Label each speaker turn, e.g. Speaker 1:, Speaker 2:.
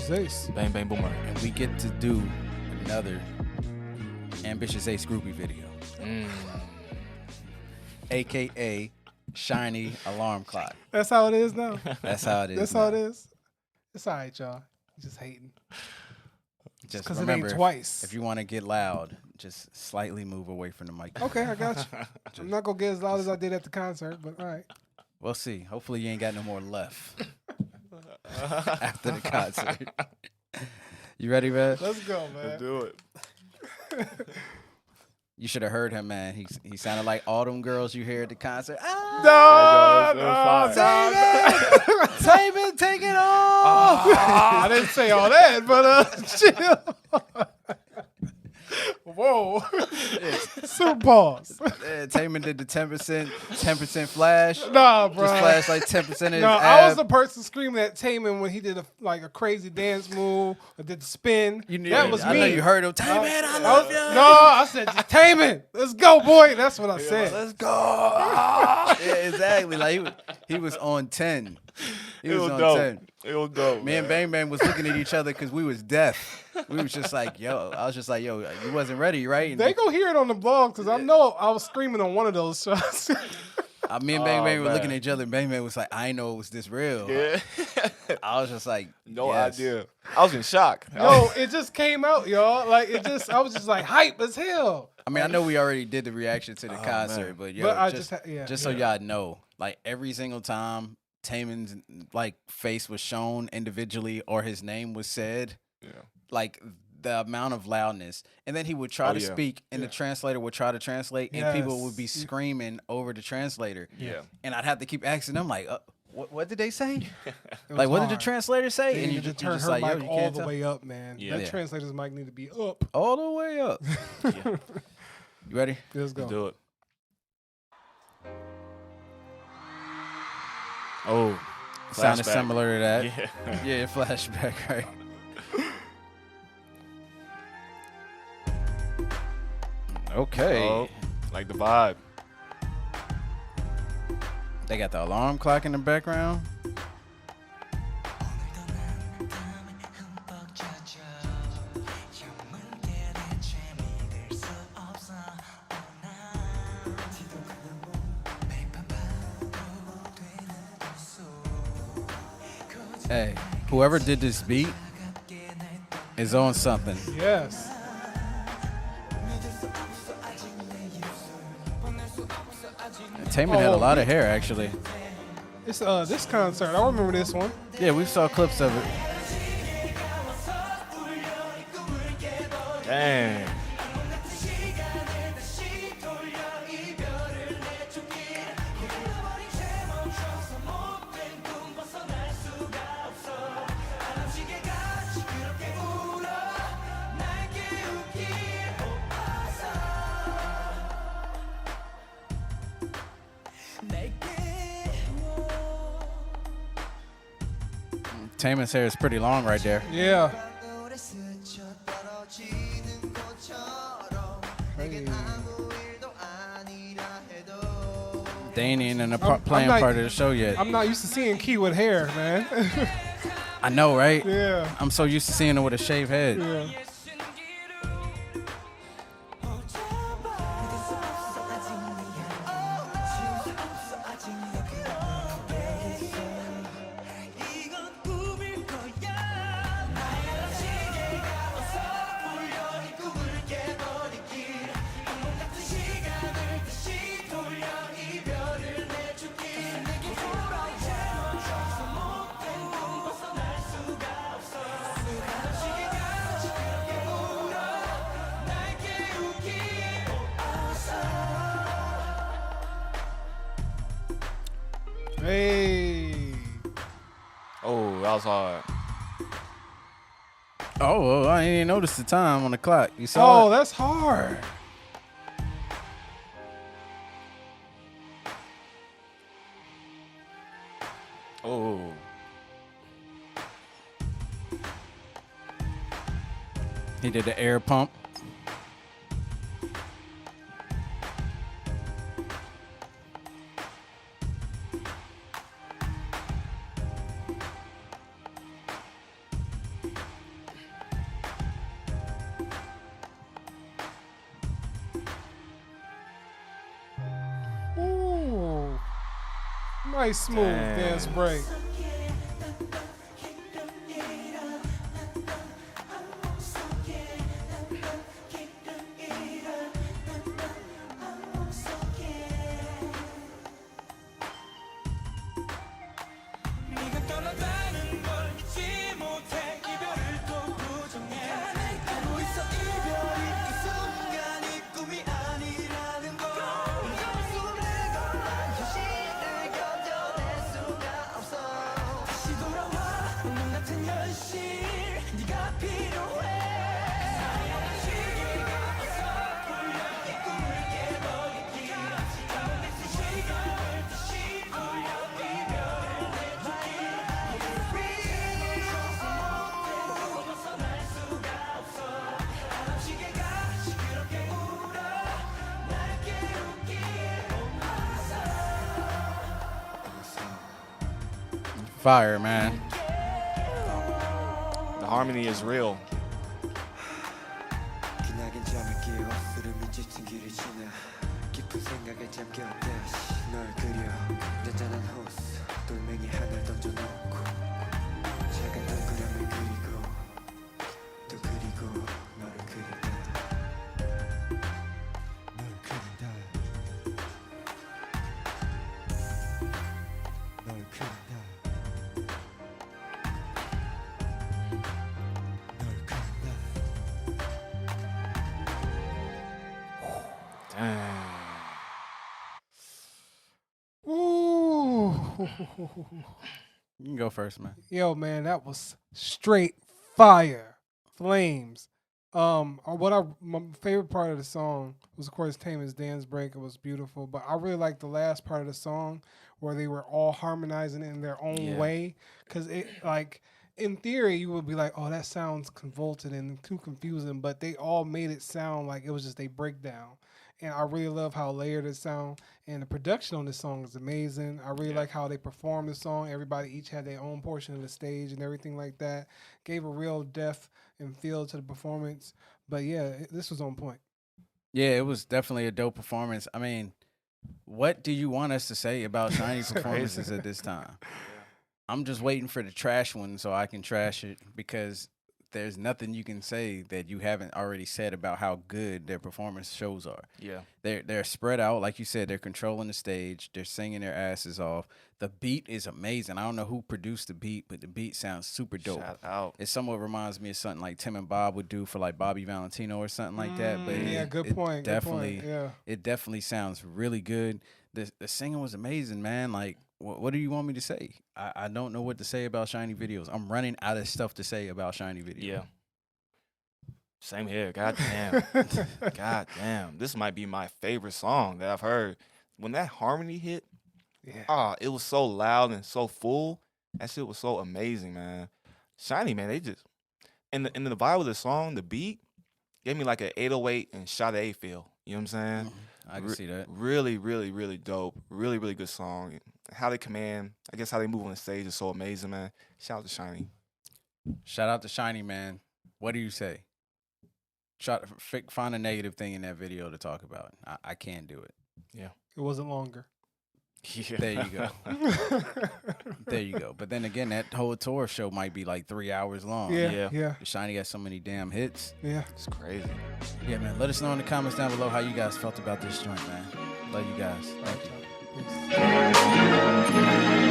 Speaker 1: Ambitious Ace.
Speaker 2: Bang Bang Boomer.
Speaker 3: And we get to do another Ambitious Ace groupie video. AKA SHINee alarm clock.
Speaker 1: That's how it is now.
Speaker 3: That's how it is.
Speaker 1: That's how it is. It's all right, y'all. You just hating.
Speaker 3: Just
Speaker 1: because it
Speaker 3: remember,
Speaker 1: ain't twice.
Speaker 3: if you want to get loud, just slightly move away from the mic.
Speaker 1: Okay, I got you. I'm not gonna get as loud as I did at the concert, but all right.
Speaker 3: We'll see. Hopefully you ain't got no more left after the concert. You ready, man?
Speaker 1: Let's go, man.
Speaker 2: Let's do it.
Speaker 3: You should have heard him, man. He sounded like all them girls you hear at the concert. Taven, take it off.
Speaker 1: I didn't say all that, but chill. Whoa. Super pause.
Speaker 3: Taman did the 10% flash.
Speaker 1: Nah, bro.
Speaker 3: Just flashed like 10% of his
Speaker 1: No, I was
Speaker 3: ab.
Speaker 1: the person screaming at Taman when he did a crazy dance move or did the spin. That was me.
Speaker 3: I know you heard him. Taman, I love you.
Speaker 1: No, I said, Taman, let's go, boy. That's what I said.
Speaker 3: Let's go. Yeah, exactly. Like he was on 10. He was on
Speaker 2: dope.
Speaker 3: 10.
Speaker 2: It was dope.
Speaker 3: Me and Bang Bang was looking at each other because we was deaf. We was just like, yo. I was just like, yo, you wasn't ready, right? And
Speaker 1: They go hear it on the blog because I know I was screaming on one of those shots.
Speaker 3: me and Bang Bang were looking at each other. And Bang Bang was like, I didn't know it was this real.
Speaker 2: Yeah.
Speaker 3: I was just like,
Speaker 2: No
Speaker 3: yes.
Speaker 2: idea. I was in shock.
Speaker 1: Yo, it just came out, y'all. Like I was just like hype as hell.
Speaker 3: I mean, I know we already did the reaction to the concert, but yo,
Speaker 1: But I
Speaker 3: just so y'all know, like every single time Taman's like face was shown individually or his name was said, like the amount of loudness, and then he would try to speak, and the translator would try to translate, and people would be screaming over the translator.
Speaker 2: Yeah,
Speaker 3: and I'd have to keep asking them like, what did they say? Like, what did the translator say?
Speaker 1: And you just turn her
Speaker 3: like,
Speaker 1: mic
Speaker 3: yo, you
Speaker 1: all
Speaker 3: can't
Speaker 1: the
Speaker 3: tell.
Speaker 1: way up, man.
Speaker 3: Yeah.
Speaker 1: That translator's mic need to be up.
Speaker 3: All the way up. You ready?
Speaker 1: Let's go.
Speaker 2: let's do it. Oh,
Speaker 3: Sounded
Speaker 2: flashback.
Speaker 3: similar to that.
Speaker 2: Yeah.
Speaker 3: Yeah, flashback, right? Okay.
Speaker 2: Oh, like the vibe.
Speaker 3: They got the alarm clock in the background. Hey, whoever did this beat is on something.
Speaker 1: Yes.
Speaker 3: Taman had a lot of hair, actually.
Speaker 1: It's this concert. I remember this one.
Speaker 3: Yeah, we saw clips of it.
Speaker 2: Dang.
Speaker 3: Taman's hair is pretty long right there.
Speaker 1: Yeah. Hey.
Speaker 3: They ain't even in the
Speaker 1: I'm
Speaker 3: playing
Speaker 1: not-
Speaker 3: part of the show yet.
Speaker 1: I'm not used to seeing Key with hair, man.
Speaker 3: I know, right?
Speaker 1: Yeah.
Speaker 3: I'm so used to seeing her with a shaved head.
Speaker 1: Yeah. Hey.
Speaker 2: Oh, that was hard.
Speaker 3: Oh, well, I didn't even notice the time on the clock. You saw
Speaker 1: Oh,
Speaker 3: it?
Speaker 1: that's hard.
Speaker 2: Oh.
Speaker 3: He did the air pump.
Speaker 1: Nice smooth dance break.
Speaker 3: Fire, man.
Speaker 2: The harmony is real.
Speaker 1: Ooh.
Speaker 3: You can go first, man.
Speaker 1: Yo, man, that was straight fire. Flames. My favorite part of the song was, of course, Taman's dance break. It was beautiful, but I really liked the last part of the song where they were all harmonizing in their own way. Because it, like, in theory, you would be like, oh, that sounds convoluted and too confusing, but they all made it sound like it was just a breakdown. And I really love how layered it sound. And the production on this song is amazing. I really like how they performed the song. Everybody each had their own portion of the stage and everything like that. Gave a real depth and feel to the performance. But yeah, this was on point.
Speaker 3: Yeah, it was definitely a dope performance. I mean, what do you want us to say about SHINee's performances at this time? I'm just waiting for the trash one so I can trash it, because there's nothing you can say that you haven't already said about how good their performance shows are.
Speaker 2: Yeah.
Speaker 3: They're spread out. Like you said, they're controlling the stage. They're singing their asses off. The beat is amazing. I don't know who produced the beat, but the beat sounds super dope.
Speaker 2: Shout out.
Speaker 3: It somewhat reminds me of something like Tim and Bob would do for like Bobby Valentino or something like that. But
Speaker 1: Yeah, good point.
Speaker 3: Definitely,
Speaker 1: good point. Yeah.
Speaker 3: it definitely sounds really good. The singing was amazing, man. Like, what do you want me to say? I don't know what to say about SHINee videos. I'm running out of stuff to say about SHINee videos.
Speaker 2: Yeah. Same here. God damn. God damn. This might be my favorite song that I've heard. When that harmony hit, it was so loud and so full. That shit was so amazing, man. SHINee, man, they just and the vibe of the song, the beat, gave me like an 808 and Sade feel. You know what I'm saying?
Speaker 3: I can see that.
Speaker 2: Really, really, really dope. Really, really good song. How they command, I guess how they move on the stage is so amazing, man. Shout out to SHINee.
Speaker 3: Shout out to SHINee, man. What do you say? Find a negative thing in that video to talk about. I can't do it.
Speaker 2: Yeah.
Speaker 1: It wasn't longer.
Speaker 2: Yeah.
Speaker 3: There you go. There you go. But then again, that whole tour show might be like 3 hours long.
Speaker 1: Yeah.
Speaker 3: SHINee got so many damn hits.
Speaker 1: Yeah.
Speaker 2: It's crazy.
Speaker 3: Yeah, man. Let us know in the comments down below how you guys felt about this joint, man. Love you guys. Thank you.
Speaker 1: Peace.